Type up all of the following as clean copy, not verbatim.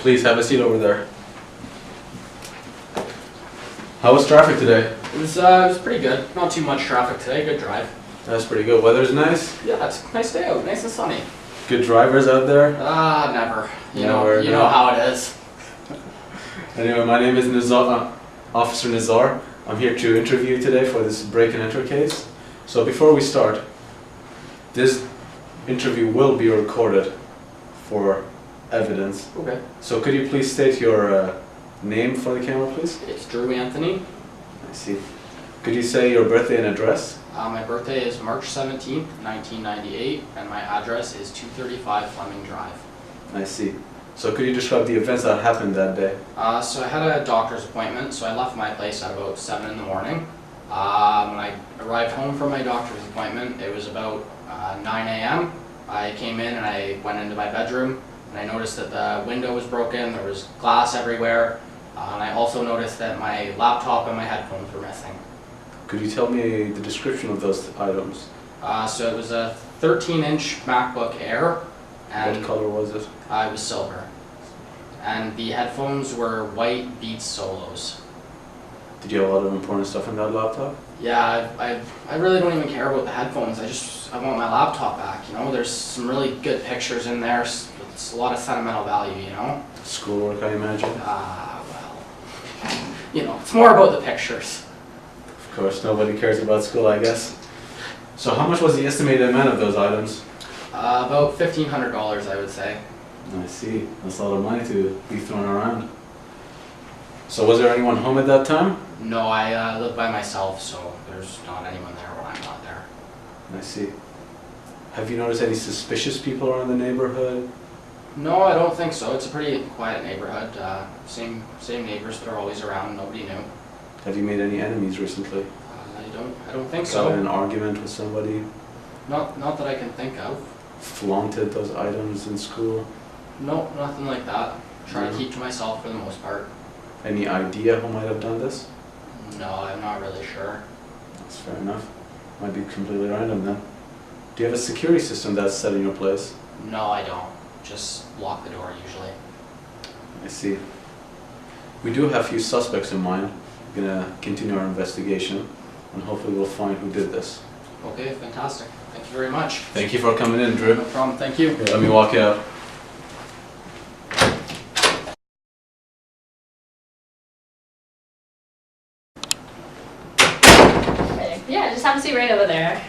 Please have a seat over there. How was traffic today? It was pretty good. Not too much traffic today. Good drive. That's pretty good. Weather's nice? Yeah, it's a nice day out. Nice and sunny. Good drivers out there? Never. You Never, know how it is. Anyway, my name is Officer Nizar. I'm here to interview you today for this break and enter case. So before we start, this interview will be recorded for evidence. Okay. So could you please state your name for the camera, please? It's Drew Anthony. I see. Could you say your birthday and address? My birthday is March 17th, 1998, and my address is 235 Fleming Drive. I see. So could you describe the events that happened that day? So I had a doctor's appointment, so I left my place at about 7 in the morning. When I arrived home from my doctor's appointment, it was about 9 a.m. I came in and I went into my bedroom, and I noticed that the window was broken, there was glass everywhere, and I also noticed that my laptop and my headphones were missing. Could you tell me the description of those items? So it was a 13-inch MacBook Air. And what color was it? It was silver. And the headphones were white Beats Solos. Did you have a lot of important stuff in that laptop? Yeah, I really don't even care about the headphones. I want my laptop back, you know? There's some really good pictures in there. It's a lot of sentimental value, you know? Schoolwork, I imagine? Well, you know, it's more about the pictures. Of course, nobody cares about school, I guess. So how much was the estimated amount of those items? About $1,500, I would say. I see. That's a lot of money to be thrown around. So was there anyone home at that time? No, I live by myself, so there's not anyone there when I'm not there. I see. Have you noticed any suspicious people around the neighborhood? No, I don't think so. It's a pretty quiet neighborhood. Same neighbors that are always around. Nobody new. Have you made any enemies recently? I don't think Got so. in an argument with somebody? Not that I can think of. Flaunted those items in school? No, nothing like that. Try No. to keep to myself for the most part. Any idea who might have done this? No, I'm not really sure. That's fair enough. Might be completely random then. Do you have a security system that's set in your place? No, I don't. Just lock the door usually. I see. We do have a few suspects in mind. We're gonna continue our investigation and hopefully we'll find who did this. Okay, fantastic. Thank you very much. Thank you for coming in, Drew. No problem. Thank you. Here, let me walk you out. Yeah, just have a seat right over there.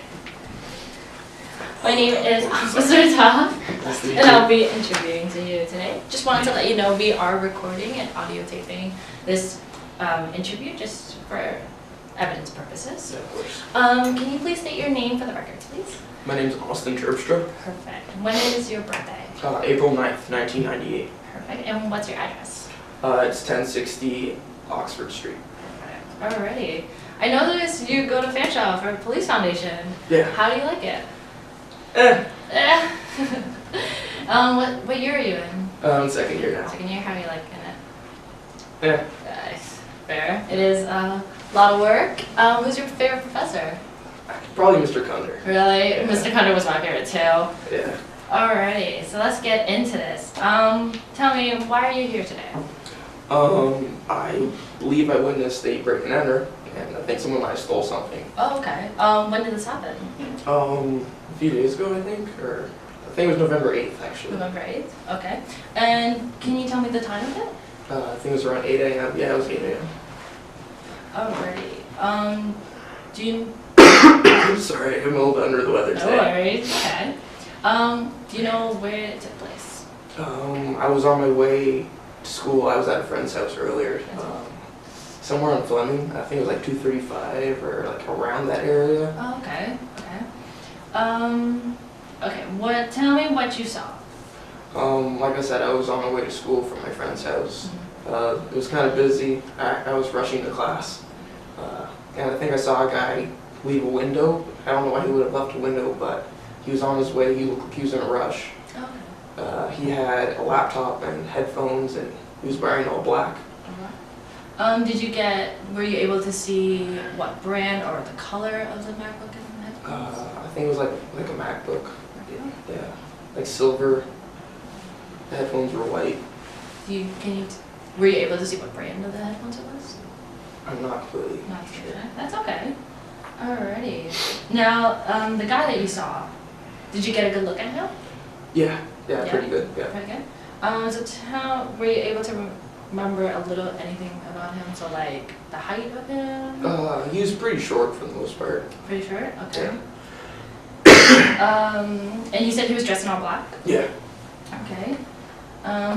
My name is Officer Ta, and I'll be interviewing to you today. Just wanted to let you know we are recording and audio taping this interview just for evidence purposes. Yeah, of course. Can you please state your name for the record, please? My name's Austin Terpstra. Perfect. When is your birthday? April 9th, 1998. Perfect. And what's your address? It's 1060 Oxford Street. Perfect. Alrighty. I noticed you go to Fanshawe for Police Foundation. Yeah. How do you like it? What year are you in? Second year now. Second year. How are you liking it? Yeah. Nice. Fair. It is a lot of work. Who's your favorite professor? Probably Mr. Cunder. Really? Yeah. Mr. Cunder was my favorite too. Yeah. Alrighty, so let's get into this. Tell me, why are you here today? I believe I witnessed a break and enter, and I think someone might have stole something. Oh, okay. When did this happen? A few days ago, I think, or I think it was November 8th, actually. November 8th? Okay. And can you tell me the time of it? I think it was around 8 a.m. Yeah, it was 8 a.m. Alrighty. Do you... I'm sorry, I'm a little bit under the weather No today. worries, okay. Do you know where it took place? I was on my way to school. I was at a friend's house earlier. Somewhere in Fleming. I think it was like 235 or like around that area. Oh, okay, okay. Okay, tell me what you saw. Like I said, I was on my way to school from my friend's house. It was kind of busy. I was rushing to class. And I think I saw a guy leave a window. I don't know why he would have left a window, but he was on his way. He was in a rush. Okay. He had a laptop and headphones, and he was wearing all black. Were you able to see what brand or the color of the MacBook and headphones? I think it was like a MacBook. Yeah, like silver. The headphones were white. Were you able to see what brand of the headphones it was? I'm not completely Not sure. sure. That's okay. Alrighty. Now, the guy that you saw, did you get a good look at him? Yeah, Yeah. pretty good. Yeah. Pretty good. Were you able to remember a little anything about him? So like the height of him? He was pretty short for the most part. Pretty short? Okay. And you said he was dressed in all black? Yeah. Okay.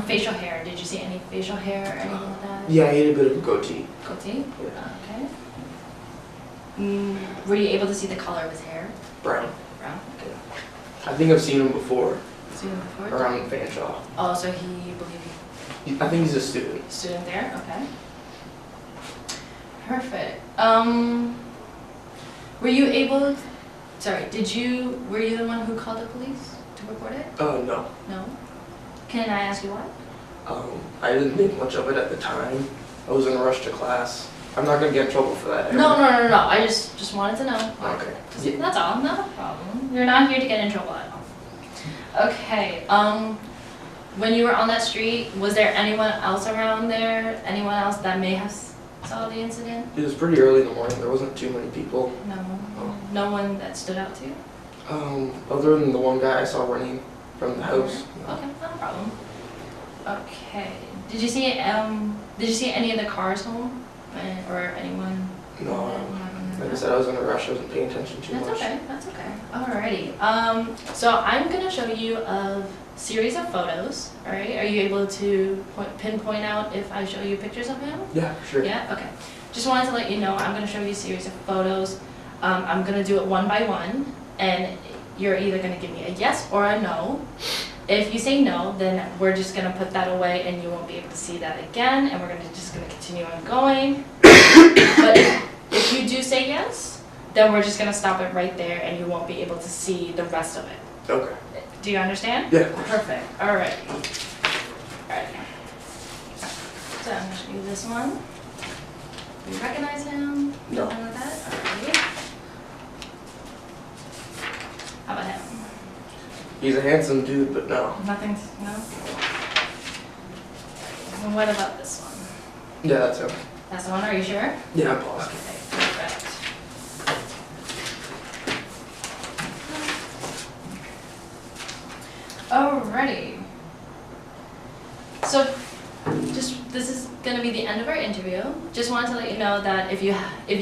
Facial hair. Did you see any facial hair or anything like that? Yeah, he had a bit of a goatee. Goatee? Yeah. Okay. Were you able to see the color of his hair? Brown. Brown? Okay. I think I've seen him before Seen him before? around Fanshawe. Oh, so he I think he's a student. student there? Okay. Perfect. Were you able, were you the one who called the police to report it? No. No? Can I ask you why? I didn't think much of it at the time. I was in a rush to class. I'm not gonna get in trouble for that. No. I just wanted to know. Okay. That's all, not a problem. You're not here to get in trouble at all. Okay, when you were on that street, was there anyone else around there? Anyone else that may have saw the incident? It was pretty early in the morning. There wasn't too many people. No. Oh. No one that stood out to you? Other than the one guy I saw running from the house. Okay, not a problem. Okay. Did you see any of the cars home? Or anyone? No. Like I said, I was in a rush. I wasn't paying attention too much. That's okay. Alrighty. So I'm gonna show you a series of photos. Alright, are you able to pinpoint out if I show you pictures of him? Yeah, sure. Yeah, okay. Just wanted to let you know I'm gonna show you a series of photos. I'm gonna do it one by one, and you're either gonna give me a yes or a no. If you say no, then we're just gonna put that away and you won't be able to see that again, and we're just gonna continue on going. But if you do say yes, then we're just gonna stop it right there and you won't be able to see the rest of it. Okay. Do you understand? Yeah. Perfect. Alright. Alright. So I'm gonna show you this one. Do you recognize him? No. Nothing like that? Alright. How about him? He's a handsome dude, but no. Nothing? No? And what about this one? Yeah, that's him. That's the one, are you sure? Yeah, I'm positive. Okay, perfect. Alrighty. So, this is gonna be the end of our interview. Just wanted to let you know that if you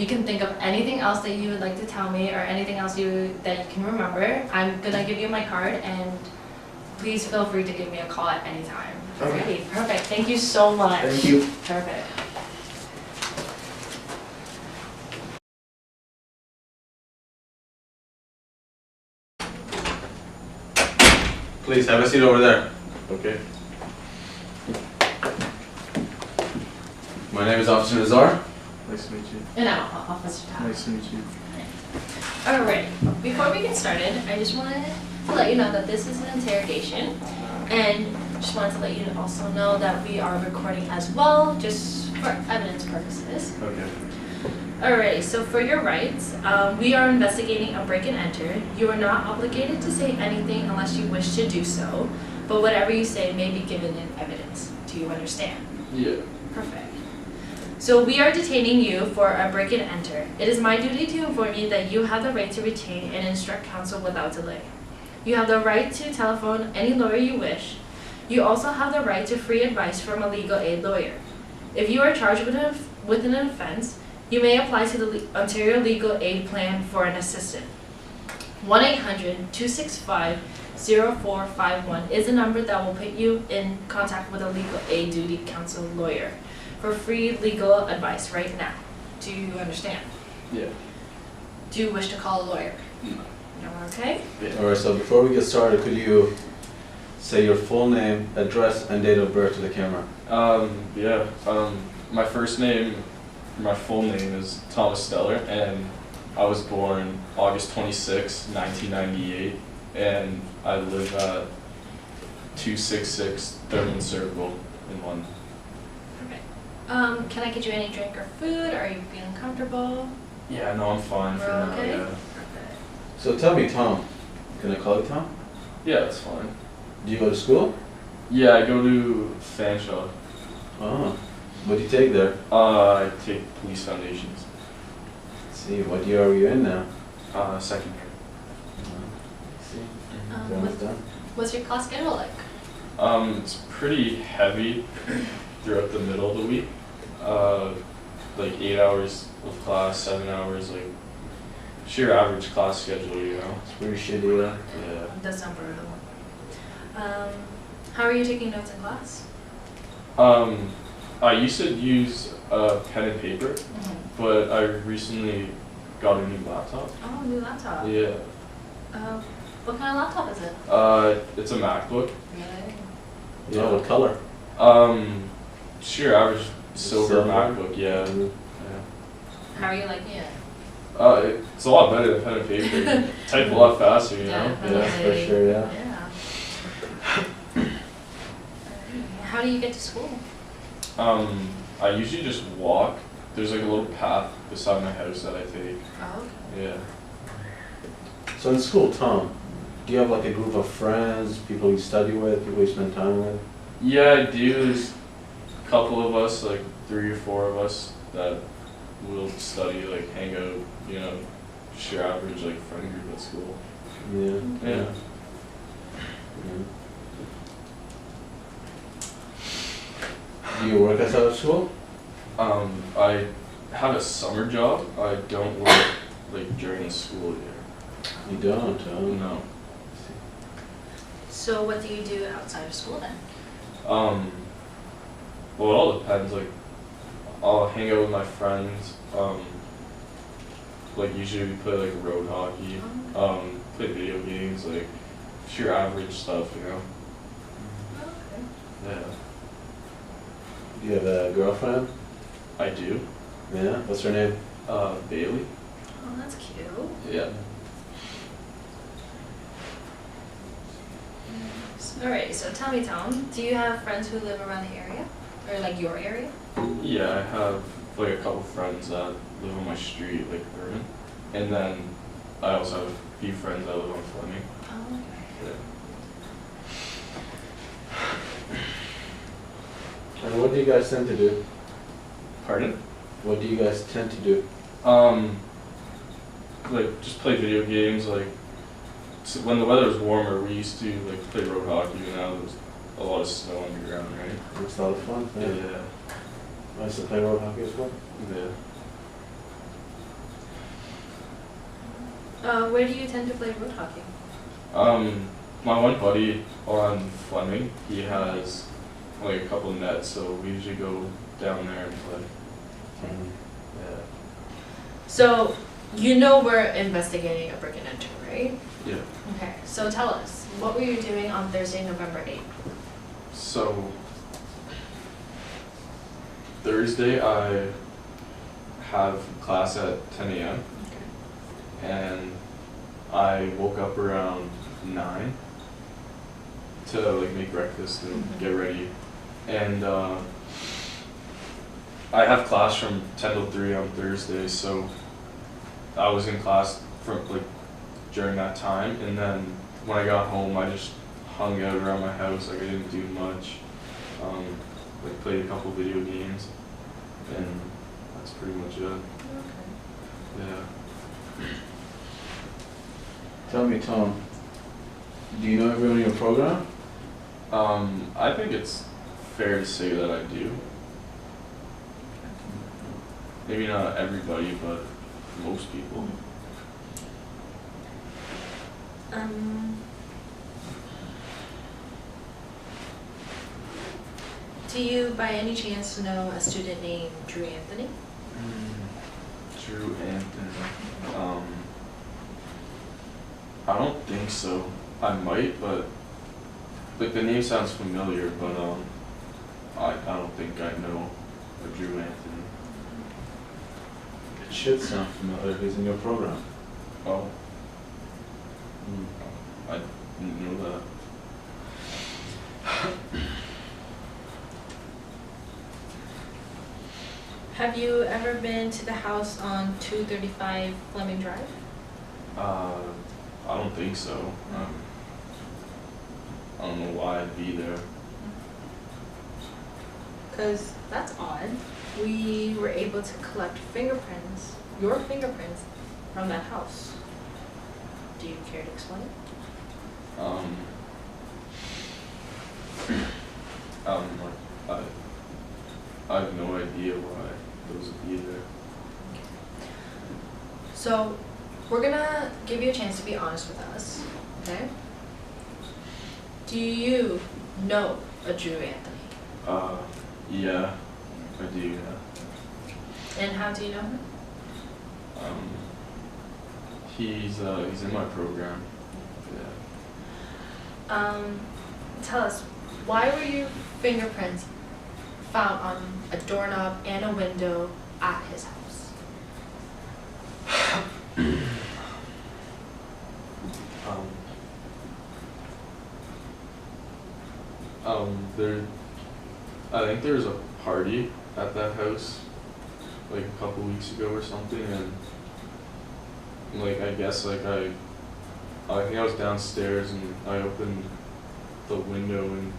can think of anything else that you would like to tell me or anything else that you can remember, I'm gonna give you my card and please feel free to give me a call at any time. Okay. Alrighty, perfect. Thank you so much. Thank you. Perfect. Please have a seat over there. Okay. My name is Officer Nazar. Nice to meet you. And I'm Officer Tom. Nice to meet you. Alright, before we get started, I just wanted to let you know that this is an interrogation, and just wanted to let you also know that we are recording as well, just for evidence purposes. Okay. Alrighty, so for your rights, we are investigating a break and enter. You are not obligated to say anything unless you wish to do so, but whatever you say may be given in evidence. Do you understand? Yeah. Perfect. So we are detaining you for a break and enter. It is my duty to inform you that you have the right to retain and instruct counsel without delay. You have the right to telephone any lawyer you wish. You also have the right to free advice from a legal aid lawyer. If you are charged with an offense, you may apply to the Ontario Legal Aid Plan for an assistant. 1-800-265-0451 is a number that will put you in contact with a legal aid duty counsel lawyer for free legal advice right now. Do you understand? Yeah. Do you wish to call a lawyer? No. No, okay? Alright, so before we get started, could you say your full name, address, and date of birth to the camera? My first name, my full name is Thomas Steller, and I was born August 26, 1998, and I live at 266 Thurman Circle in London. Perfect. Can I get you any drink or food? Are you feeling comfortable? Yeah, no, I'm fine for We're now, okay? yeah. Perfect. So tell me, Tom. Can I call you Tom? Yeah, that's fine. Do you go to school? Yeah, I go to Fanshawe Oh, what do you take there? I take police foundations. Let's see, what year are you in now? Second year. Let's see. Um, Almost what- done. What's your class schedule like? It's pretty heavy throughout the middle of the week. Like 8 hours of class, 7 hours, like sheer average class schedule, you know. It's pretty shitty. Yeah. Does sound brutal. How are you taking notes in class? I used to use pen and paper, but I recently got a new laptop. Oh, new laptop. Yeah. What kind of laptop is it? It's a MacBook. Really? Yeah, what color? Sheer average silver Silver? MacBook, yeah. Mhm. How are you liking it? It's a lot better than pen and paper. You type a lot faster, you know? Yeah, for sure, yeah. Yeah. How do you get to school? I usually just walk. There's like a little path beside my house that I take. Oh, okay. Yeah. So in school, Tom, do you have like a group of friends, people you study with, people you spend time with? Yeah, I do. There's a couple of us, like 3 or 4 of us, that will study, like hang out, you know, share average like friend group at school. Yeah. Yeah. Do you work outside of school? I have a summer job. I don't work like during the school year. You don't, huh? No. So what do you do outside of school then? Well, it all depends. Like, I'll hang out with my friends. Like usually we play like road hockey. Play video games, like sheer average stuff, you know. Okay. Yeah, Do you have a girlfriend? I do. Yeah. What's her name? Bailey. Oh, that's cute. Yeah. Alright, so tell me, Tom, do you have friends who live around the area? Or like your area? Yeah, I have like a couple friends that live on my street, like Urban, and then I also have a few friends that live on Fleming. Oh, okay. Yeah. And what do you guys tend to do? Pardon? What do you guys tend to do? Like just play video games. Like when the weather was warmer, we used to like play road hockey. And now there's a lot of snow on the ground, right? It's a lot of fun. Yeah. I used to play road hockey as well. Yeah. Where do you tend to play road hockey? My one buddy on Fleming, he has like a couple nets, so we usually go down there and play. Yeah. So, you know we're investigating a break and enter, right? Yeah. Okay, so tell us, what were you doing on Thursday, November 8th? So Thursday I have class at 10 a.m. and I woke up around 9 to like make breakfast and get ready. And I have class from 10 to 3 on Thursday, so I was in class from like during that time, and then when I got home I just hung out around my house. Like I didn't do much. Like played a couple video games, and that's pretty much it. Okay. Yeah. Tell me, Tom, do you know everyone in your program? I think it's fair to say that I do. Maybe not everybody, but most people. Do you by any chance know a student named Drew Anthony? Drew Anthony. I don't think so. I might, but like the name sounds familiar, but I don't think I know a Drew Anthony. It should sound familiar. He's in your program. Oh. I didn't know that. Have you ever been to the house on 235 Fleming Drive? I don't think so. I don't know why I'd be there. because that's odd. We were able to collect fingerprints, your fingerprints, from that house. Do you care to explain? I have no idea why those would be there. So, we're gonna give you a chance to be honest with us, okay? Do you know a Drew Anthony? Yeah, I do, yeah. And how do you know him? He's in my program. Yeah. Tell us, why were your fingerprints found on a doorknob and a window at his house? I think there was a party at that house like a couple weeks ago or something, and like I guess like I think I was downstairs and I opened the window in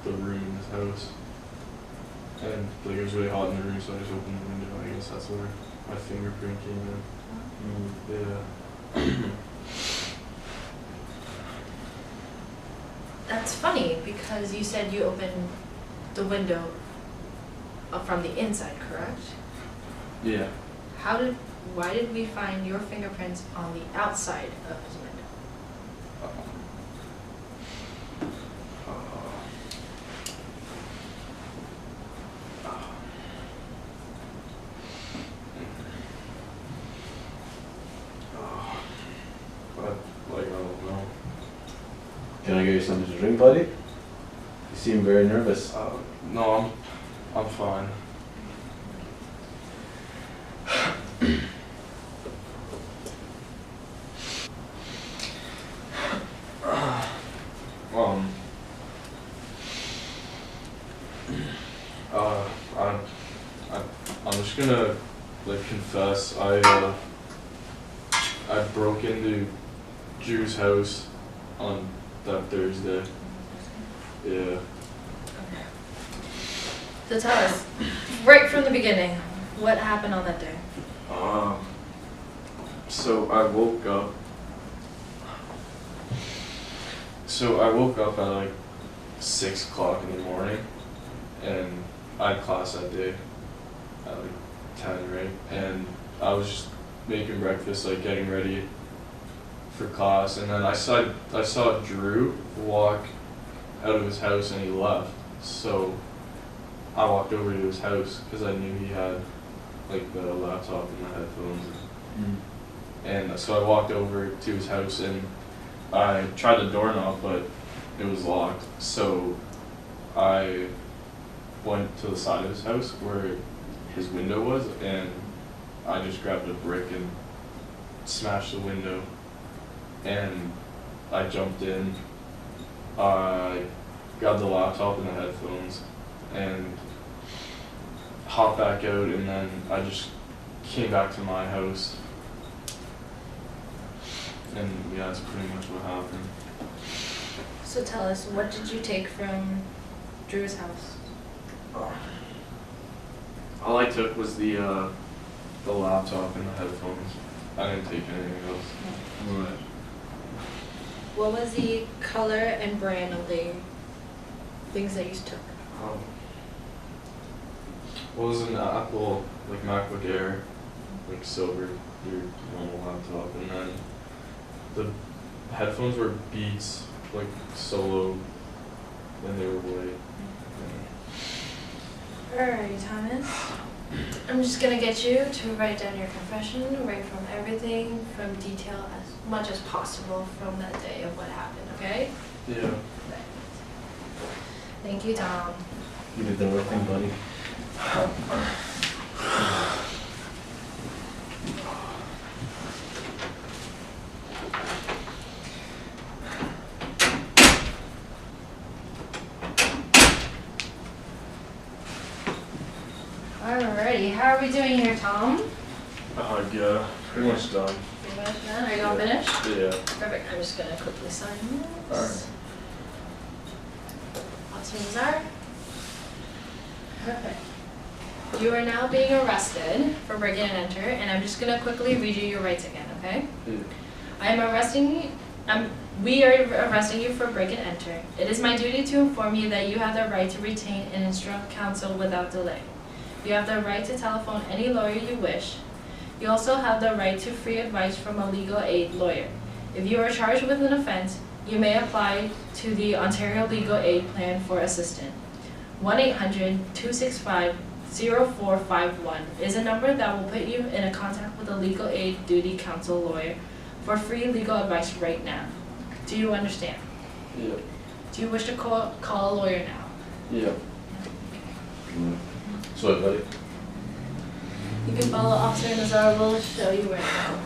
the room in his house, and like it was really hot in the room, so I just opened the window. I guess that's where my fingerprint came in. Yeah. That's funny because you said you opened the window from the inside, correct? Yeah. Why did we find your fingerprints on the outside of his window? I don't know. Can I get you something to drink, buddy? You seem very nervous. No, I'm fine. I'm just gonna like confess. I broke into Drew's house on that Thursday. Yeah. So tell us, right from the beginning, what happened on that day? So I woke up at like 6 o'clock in the morning, and I had class that day at like 10, right? And I was just making breakfast, like getting ready for class, and then I saw Drew walk out of his house and he left. So I walked over to his house because I knew he had like the laptop and the headphones. And so I walked over to his house and I tried the doorknob, but it was locked. So I went to the side of his house where his window was, and I just grabbed a brick and smashed the window. And I jumped in, I grabbed the laptop and the headphones, and hopped back out, and then I just came back to my house. And yeah, that's pretty much what happened. So tell us, what did you take from Drew's house? All I took was the laptop and the headphones. I didn't take anything else. Right. What was the color and brand of the things that you took? Well, it was an Apple, like MacBook Air, like silver, your normal laptop, and then the headphones were Beats, like Solo, and they were white. Alright, Thomas. I'm just gonna get you to write down your confession, write from everything, from detail as much as possible from that day of what happened, okay? Yeah. Thank you, Tom. You did the right thing, buddy. Alrighty, how are we doing here, Tom? Yeah, pretty much done. Pretty much done. Are you all finished? Yeah. Perfect. I'm just gonna quickly sign this. Alright. What's Nazar? Perfect. You are now being arrested for breaking and enter, and I'm just gonna quickly read you your rights again, okay? We are arresting you for break and enter. It is my duty to inform you that you have the right to retain and instruct counsel without delay. You have the right to telephone any lawyer you wish. You also have the right to free advice from a legal aid lawyer. If you are charged with an offense, you may apply to the Ontario Legal Aid Plan for assistance. 1-800-265-0451 is a number that will put you in a contact with a legal aid duty counsel lawyer for free legal advice right now. Do you understand? Yeah. Do you wish to call a lawyer now? Yeah. So, buddy. You can follow Officer Nazar. Will show you where to go.